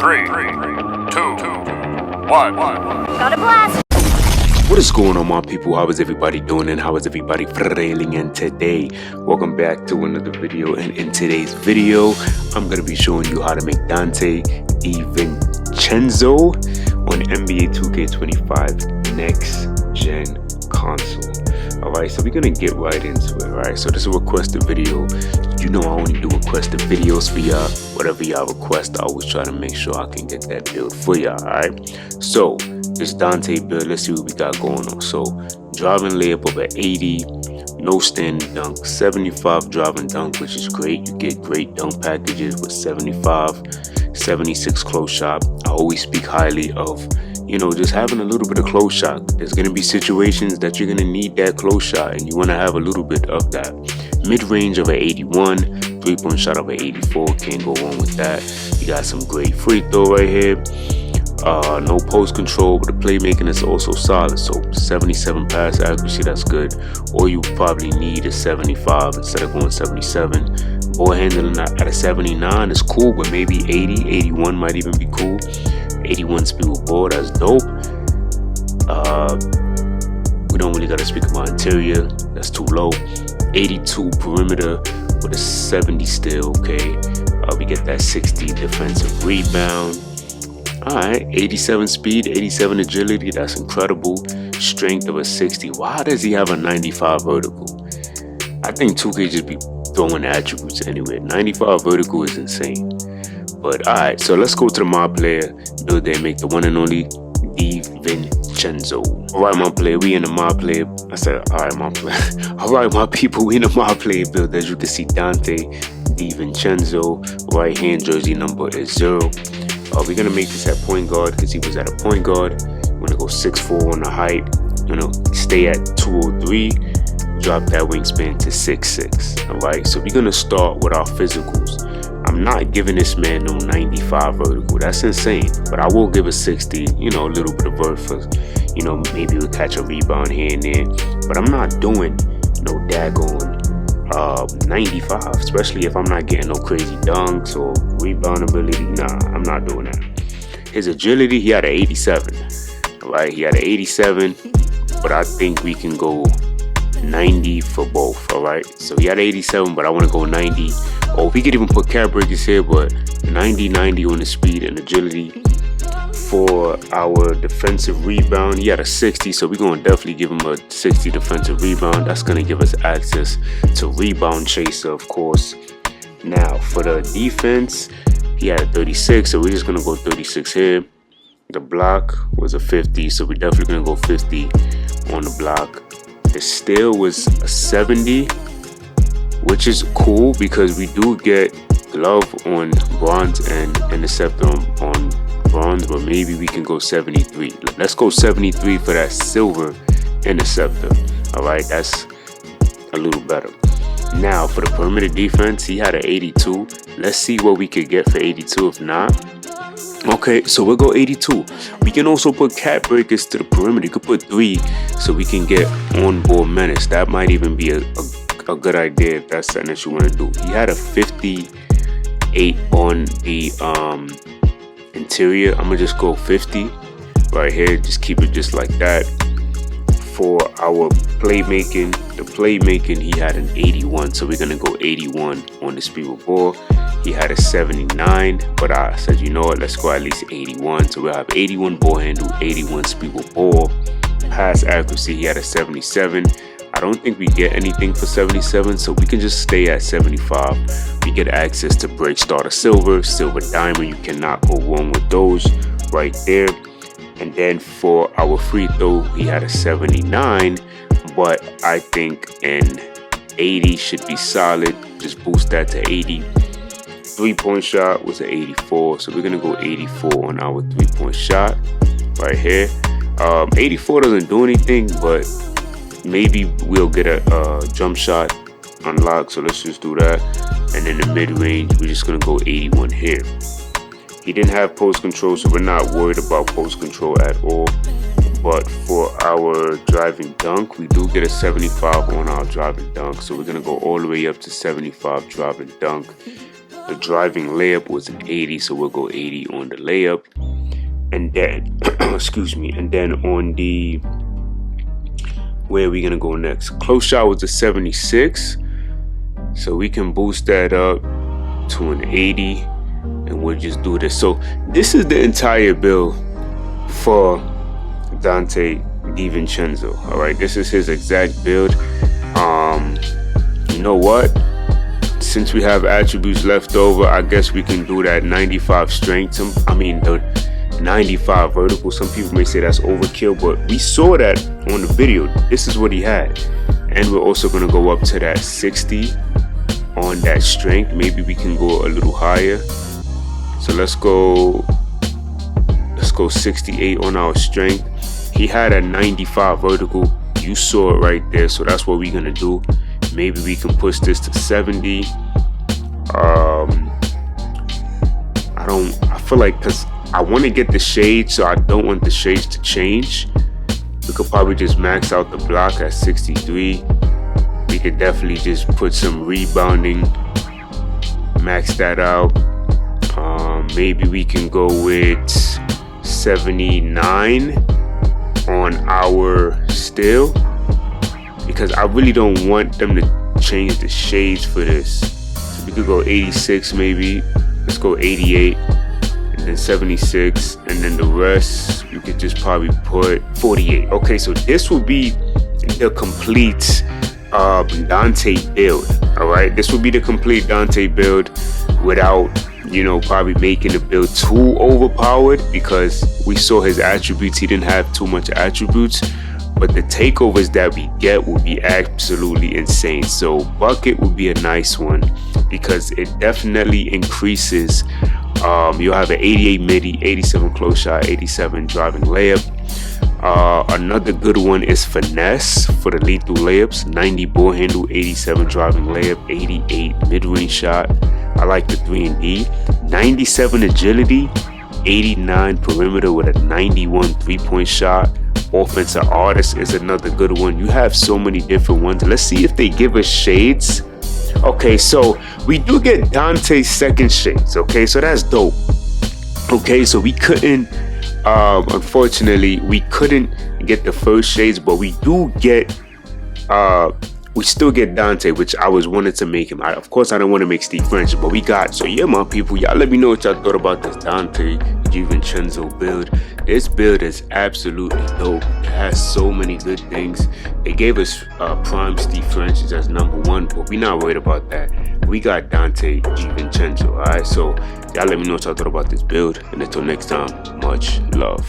3, 2, 1. Got a blast! What is going on, my people? How is everybody doing and how is everybody feeling? And today, welcome back to another video. And in today's video, I'm going to be showing you how to make Donte Divincenzo on NBA 2K25 next gen console. Alright, so we're going to get right into it. Alright, so this is a requested video. You know I only do requested videos for y'all. Whatever y'all request, I always try to make sure I can get that build for y'all. Alright, so this Donte build, let's see what we got going on. So driving layup of an 80, no standing dunk, 75 driving dunk, which is great. You get great dunk packages with 75, 76 close shot. I always speak highly of, you know, just having a little bit of close shot. There's going to be situations that you're going to need that close shot, and you want to have a little bit of that. Mid-range of an 81, three-point shot of an 84, can't go wrong with that. You got some great free throw right here. No post control, but the playmaking is also solid. So 77 pass accuracy, that's good. All you probably need is 75 instead of going 77. Ball handling at a 79 is cool, but maybe 80, 81 might even be cool. 81 speed with ball, that's dope. We don't really gotta speak about interior, that's too low. 82 perimeter with a 70 still, okay. We get that 60 defensive rebound. Alright, 87 speed, 87 agility, that's incredible. Strength of a 60. Why does he have a 95 vertical? I think 2K just be throwing attributes anyway. 95 vertical is insane. But alright, so let's go to the mod player, build there, make the one and only Divincenzo. Alright, my player, we in the mod player. I said, alright, my player. Alright, my people, we in the mod player build. As you can see, Donte Divincenzo, right hand jersey number is 0. We're gonna make this at point guard because he was at a point guard. We're gonna go 6'4" on the height. We're gonna stay at 203. Drop that wingspan to 6'6". Alright, so we're gonna start with our physicals. I'm not giving this man no 95 vertical. That's insane. But I will give a 60. You know, a little bit of vert for, you know, maybe we'll catch a rebound here and there. But I'm not doing no daggone 95, especially if I'm not getting no crazy dunks or rebound ability. Nah, I'm not doing that. His agility, he had an 87. Alright, he had an 87, but I think we can go 90 for both. Alright, so he had 87, but I want to go 90. Or we could even put cap breakers here, but 90 on the speed and agility. For our defensive rebound, he had a 60, so we're going to definitely give him a 60 defensive rebound. That's going to give us access to rebound chaser, of course. Now, for the defense, he had a 36, so we're just going to go 36 here. The block was a 50, so we're definitely going to go 50 on the block. The steal was a 70, which is cool because we do get glove on bronze and interceptor on bronze, but maybe we can go 73. Let's go 73 for that silver interceptor. Alright, that's a little better. Now for the perimeter defense, he had an 82. Let's see what we could get for 82. If not, okay, so we'll go 82. We can also put cap breakers to the perimeter. You could put 3 so we can get on-ball menace. That might even be a good idea if that's something that you want to do. He had a 58 on the interior. I'm gonna just go 50 right here. Just keep it just like that. For our playmaking, he had an 81, so we're gonna go 81 on the speed with ball. He had a 79, but I said, you know what, let's go at least 81. So we'll have 81 ball handle, 81 speed with ball. Pass accuracy, he had a 77. I don't think we get anything for 77, so we can just stay at 75. We get access to break starter silver diamond. You cannot go wrong with those right there. And then for our free throw, he had a 79, but I think an 80 should be solid. Just boost that to 80. Three-point shot was an 84, so we're gonna go 84 on our three-point shot right here. 84 doesn't do anything, but maybe we'll get a jump shot unlocked, so let's just do that. And in the mid-range, we're just gonna go 81 here. He didn't have post control, so we're not worried about post control at all. But for our driving dunk, we do get a 75 on our driving dunk, so we're gonna go all the way up to 75 driving dunk. The driving layup was an 80, so we'll go 80 on the layup. And then, excuse me, and then on the, where are we gonna go next? Close shot was a 76, so we can boost that up to an 80, and we'll just do this. So this is the entire build for Donte Divincenzo. All right, this is his exact build. You know what? Since we have attributes left over, I guess we can do that 95 strength. The 95 vertical. Some people may say that's overkill, but we saw that on the video. This is what he had, and we're also going to go up to that 60 on that strength. Maybe we can go a little higher. So let's go 68 on our strength. He had a 95 vertical. You saw it right there. So that's what we're going to do. Maybe we can push this to 70. I feel like, because I want to get the shades, so I don't want the shades to change. We could probably just max out the block at 63. We could definitely just put some rebounding, max that out. Maybe we can go with 79 on our steal, because I really don't want them to change the shades for this. So we could go 86 maybe. Let's go 88, and then 76, and then the rest you could just probably put 48. Okay, so this will be the complete Donte build. All right, this will be the complete Donte build without, probably making the build too overpowered, because we saw his attributes. He didn't have too much attributes, but the takeovers that we get will be absolutely insane. So bucket would be a nice one, because it definitely increases. You'll have an 88 midi, 87 close shot, 87 driving layup. Another good one is finesse for the lethal layups. 90 ball handle, 87 driving layup, 88 mid-range shot. I like the 3 and D. 97 agility, 89 perimeter with a 91 3-point shot. Offensive artist is another good one. You have so many different ones. Let's see if they give us shades. Okay, so we do get Donte's second shades. Okay, so that's dope. Okay, so we couldn't, unfortunately, we couldn't get the first shades, but we do get, we still get Donte, which I was wanted to make him. Of course, I don't want to make Steve French, but we got. So yeah, my people, y'all let me know what y'all thought about this Donte Divincenzo build. This build is absolutely dope. It has so many good things. They gave us prime Steve French as #1, but we're not worried about that. We got Donte Divincenzo. All right, so y'all let me know what y'all thought about this build, and until next time, much love.